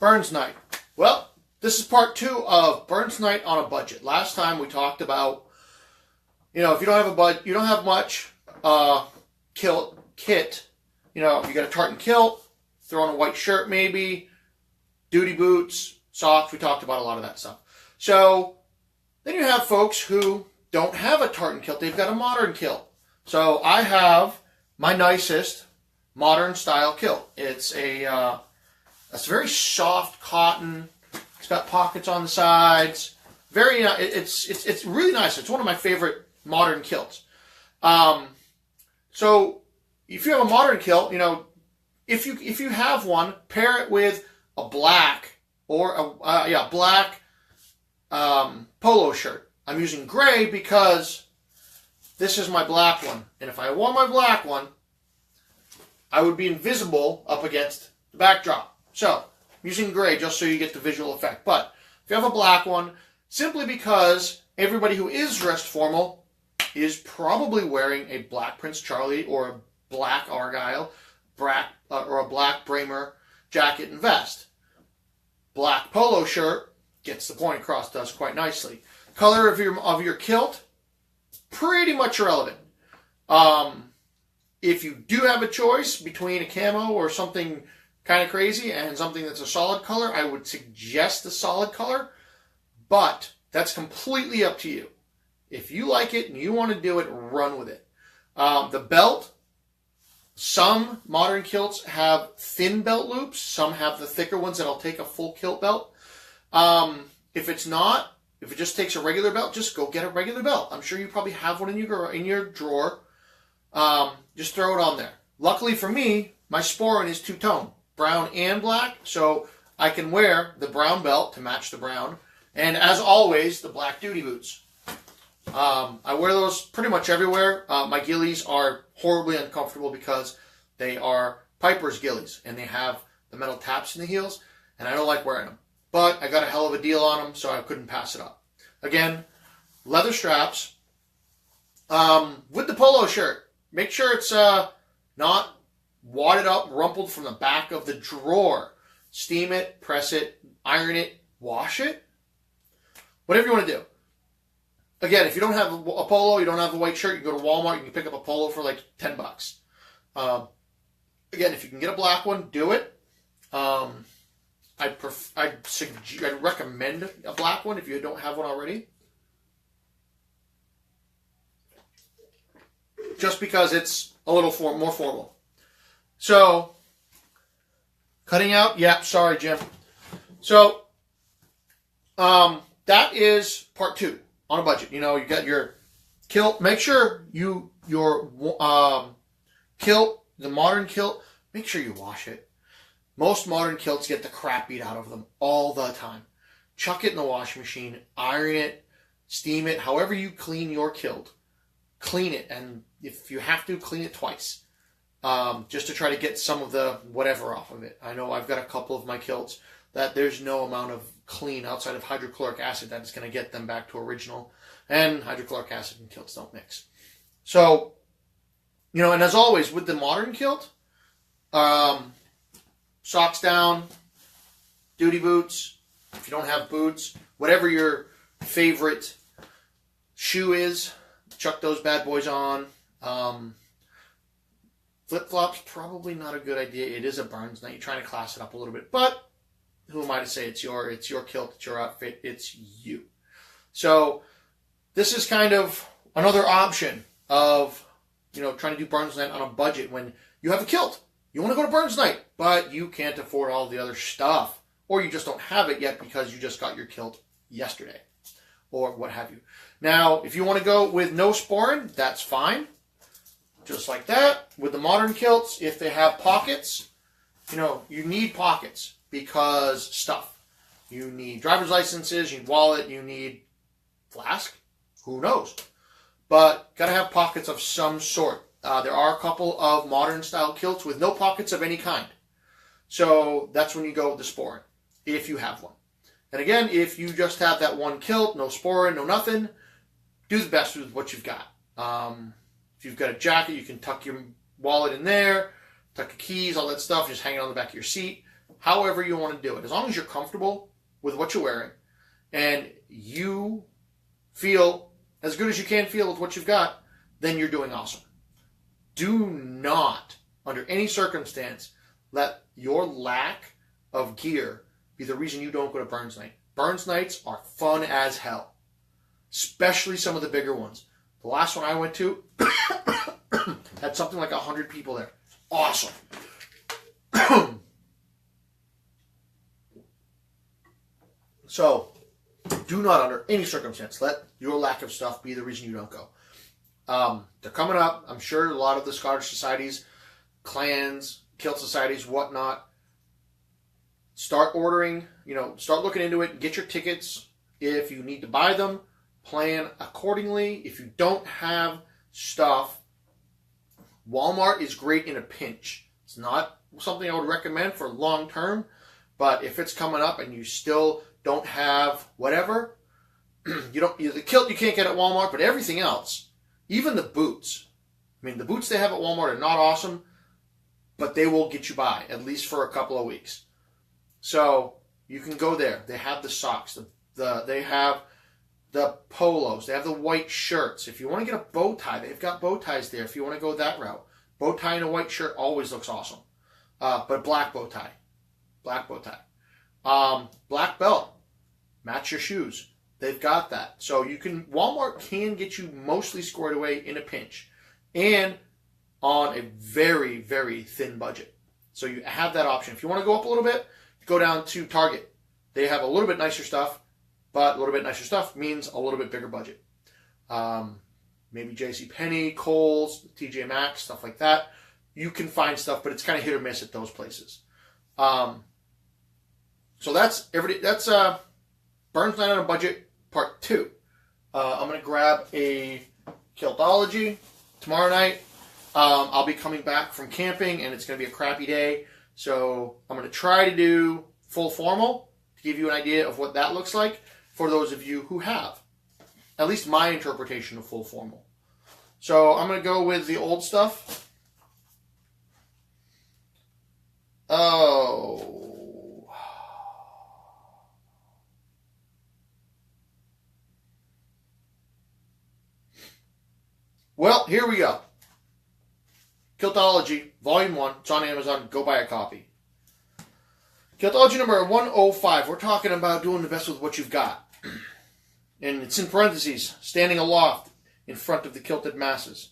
Burns night. Well, this is part 2 of Burns night on a budget. Last time we talked about, if you don't have a budget, you don't have much kit. You got a tartan kilt, throw on a white shirt maybe, duty boots, socks. We talked about a lot of that stuff. So then you have folks who don't have a tartan kilt. They've got a modern kilt. So I have my nicest modern style kilt. It's a very soft cotton. It's got pockets on the sides. It's really nice. It's one of my favorite modern kilts. So if you have a modern kilt, if you have one, pair it with a black or black polo shirt. I'm using gray because this is my black one, and if I wore my black one, I would be invisible up against the backdrop. So I'm using gray just so you get the visual effect. But if you have a black one, simply because everybody who is dressed formal is probably wearing a black Prince Charlie or a black Argyle, or a black Bramer jacket and vest. Black polo shirt gets the point across to us quite nicely. Color of your kilt, pretty much irrelevant. If you do have a choice between a camo or something kind of crazy and something that's a solid color, I would suggest the solid color, but that's completely up to you. If you like it and you want to do it, run with it. The belt, some modern kilts have thin belt loops. Your have the thicker ones that'll take a full kilt belt. If it just takes a regular belt, just go get a regular belt. I'm sure you probably have one in your drawer. Just throw it on there. Luckily for me, my sporran is two-tone, brown and black, so I can wear the brown belt to match the brown, and as always, the black duty boots. I wear those pretty much everywhere. My ghillies are horribly uncomfortable because they are Piper's ghillies, and they have the metal taps in the heels, and I don't like wearing them. But I got a hell of a deal on them, so I couldn't pass it up. Again, leather straps. With the polo shirt, make sure it's not wadded up, rumpled from the back of the drawer. Steam it, press it, iron it, wash it. Whatever you want to do. Again, if you don't have a polo, you don't have a white shirt, you can go to Walmart, you can pick up a polo for like $10. Again, if you can get a black one, do it. I'd recommend a black one if you don't have one already. Just because it's a little more formal. So, cutting out, sorry, Jim. So, that is part 2 on a budget. You got your kilt. Make sure your kilt, the modern kilt, make sure you wash it. Most modern kilts get the crap beat out of them all the time. Chuck it in the washing machine, iron it, steam it, however you clean your kilt. Clean it, and if you have to, clean it twice. Just to try to get some of the whatever off of it. I know I've got a couple of my kilts that there's no amount of clean outside of hydrochloric acid that is going to get them back to original. And hydrochloric acid and kilts don't mix. So, and as always, with the modern kilt, socks down, duty boots, if you don't have boots, whatever your favorite shoe is, chuck those bad boys on. Flip-flops, probably not a good idea. It is a Burns night. You're trying to class it up a little bit. But who am I to say it's your kilt, it's your outfit, it's you. So this is kind of another option of, trying to do Burns night on a budget when you have a kilt. You want to go to Burns night, but you can't afford all the other stuff. Or you just don't have it yet because you just got your kilt yesterday. Or what have you. Now, if you want to go with no sporran, that's fine. Just like that. With the modern kilts, if they have pockets, you need pockets because stuff. You need driver's licenses, you need wallet, you need flask. Who knows? But got to have pockets of some sort. There are a couple of modern style kilts with no pockets of any kind. So that's when you go with the sporran, if you have one. And again, if you just have that one kilt, no sporran, no nothing, do the best with what you've got. If you've got a jacket, you can tuck your wallet in there, tuck your keys, all that stuff, just hang it on the back of your seat. however you want to do it. As long as you're comfortable with what you're wearing and you feel as good as you can feel with what you've got, then you're doing awesome. Do not, under any circumstance, let your lack of gear be the reason you don't go to Burns Night. Burns Nights are fun as hell, especially some of the bigger ones. The last one I went to had something like 100 people there. Awesome. So, do not, under any circumstance, let your lack of stuff be the reason you don't go. They're coming up. I'm sure a lot of the Scottish societies, clans, kilt societies, whatnot, start ordering, start looking into it. Get your tickets. If you need to buy them, plan accordingly. If you don't have stuff, Walmart is great in a pinch. It's not something I would recommend for long term, but if it's coming up and you still don't have whatever, the kilt you can't get at Walmart, but everything else, even the boots. I mean, the boots they have at Walmart are not awesome, but they will get you by, at least for a couple of weeks. So you can go there. They have the socks. They have the polos. They have the white shirts. If you want to get a bow tie, they've got bow ties there if you want to go that route. Bow tie and a white shirt always looks awesome. But black bow tie. Black bow tie. Black belt. Match your shoes. They've got that. So Walmart can get you mostly squared away in a pinch. And on a very, very thin budget. So you have that option. If you want to go up a little bit, go down to Target. They have a little bit nicer stuff, but a little bit nicer stuff means a little bit bigger budget. Maybe JCPenney, Kohl's, TJ Maxx, stuff like that. You can find stuff, but it's kind of hit or miss at those places. So that's Burns Night on a Budget Part 2. I'm going to grab a Kiltology tomorrow night. I'll be coming back from camping, and it's going to be a crappy day. So I'm going to try to do full formal to give you an idea of what that looks like for those of you who have at least my interpretation of full formal. So I'm going to go with the old stuff. Oh. Well, here we go. Kiltology, Volume 1. It's on Amazon. Go buy a copy. Kiltology number 105. We're talking about doing the best with what you've got. And it's in parentheses, standing aloft in front of the kilted masses.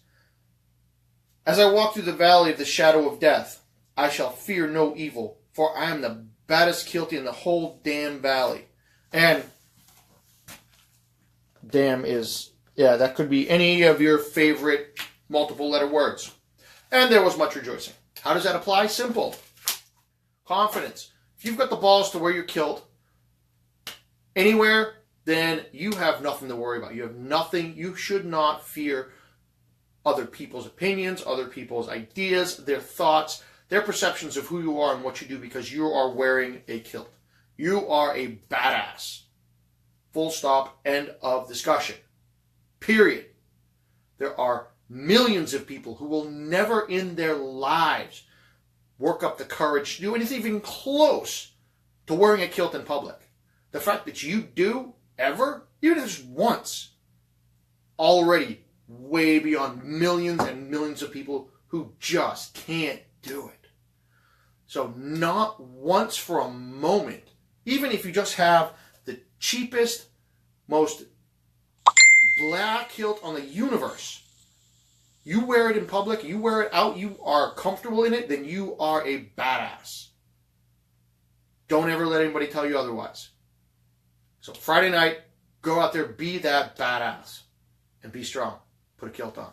As I walk through the valley of the shadow of death, I shall fear no evil, for I am the baddest kiltie in the whole damn valley. And damn is, that could be any of your favorite multiple letter words. And there was much rejoicing. How does that apply? Simple. Confidence. If you've got the balls to wear your kilt anywhere, then you have nothing to worry about. You have nothing. You should not fear other people's opinions, other people's ideas, their thoughts, their perceptions of who you are and what you do, because you are wearing a kilt. You are a badass. Full stop. End of discussion. Period. There are millions of people who will never in their lives work up the courage to do anything even close to wearing a kilt in public. The fact that you do ever, even if it's once, already way beyond millions and millions of people who just can't do it. So not once for a moment, even if you just have the cheapest, most black kilt on the universe, you wear it in public, you wear it out, you are comfortable in it, then you are a badass. Don't ever let anybody tell you otherwise. So Friday night, go out there, be that badass, and be strong. Put a kilt on.